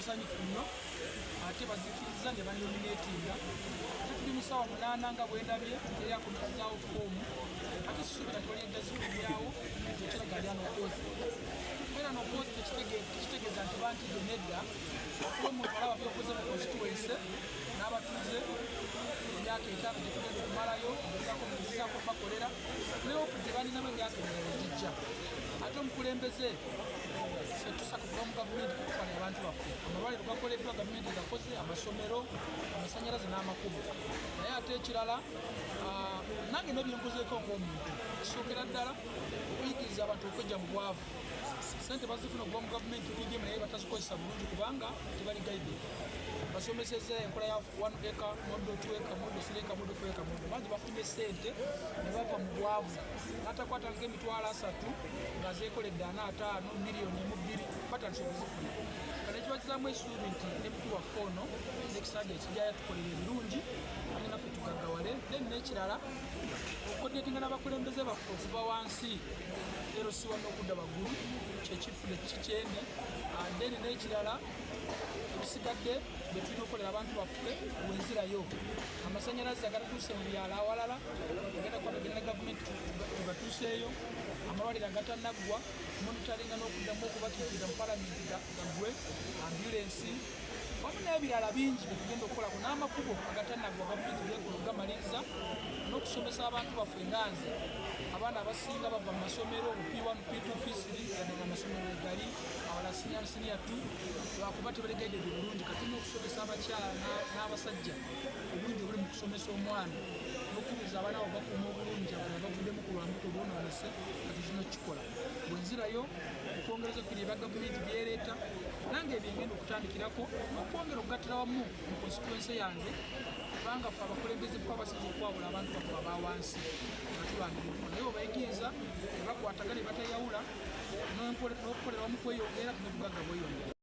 musanyufu nnyo ate bazikiriza ne banominatinga ate tuli mu ssaawa 8 nga bwendabye teyakumirizaawo foomu ate suubira tolinda zikubyawo ekiraga lyano opozi era n'opozi tekitegeeza nti bantidde nedda okuba omuntu alaba byokoze mu constituency n'abatuuze emyaka 5 gyetugenda okumalayo ngezaako bakolera neopu gye balinamu emyaka emirala egijja ate omukulembeze fetusaka kuba mu gavumenti kutwala abantu baffe amalwaliro gakoleddwa gavumenti gakoze amasomero amasanyalaze n'amakubo naye ate ekirala nange nebyenkozeeko ng'omuntu kisookera ddala okuyigiriza abantu okwejja mu bwavu sente bazifuna okuva mu gavumenti bigemu naye batazikozesa bulungi kubanga tebali gaide basomeseza enkola ya 1 acre model 2 acre model 3 acre model 4 acre model bangi bafunye sente ne bava mu bwavu n'atakwata ng'emitwalo 3 nga zeekoledde 45 miliyoni 2 batandise okuzifuna kale kibakizaamu essuubi nti ne mutuwaffe ono nekisanja ekijja yatukolera ebirungi ate naffe tugaggawale then n'ekirala okukodetinga n'abakulembeze baffe okuva wansi ero si wano okudda waggulu kyekifune kikyende then n'ekirala ebisigadde betulina okukolera abantu baffe wenzirayo amasanyalaze agatatuuse mu byalo awalala agenda kwabagenda gavumenti tugatuuseeyo amalwaliro agatannaggwa monitoringa n'okuddamu okubatiikirira mu palamenti gaggwe ambulensi wamu n'ebirala bingi betugenda okukolako n'amakubo agatannaggwa gavumenti gegamaliriza n'okusomesa abantu baffe nganze abaana abasinga bava mu masomero P1 P2 P3 yadde amasomero egali awala senior 2 lwakuba tebalegaidede bulungi katulina okusomesa abakyala n'abasajja obulungi obuli mu kusomesa omwana n'okukubiriza abaana abo bakuuma obulungi abana bavuddemu ku lwambuto olwonoonese katuzina okukikola bwenzirayo okwongereza ku bya gavumenti byereeta nange ebyo ngenda okutandikirako okwongera okugattira wamu mu constituency yange kubanga ffe abakulembeze ffe abasinza okwawula abantu baffe abawansi nga tulwanirira naye obayigiriza ne bakwatagana ne batayawula n'okukolera wamu kweyongera n'obugagga bweyongera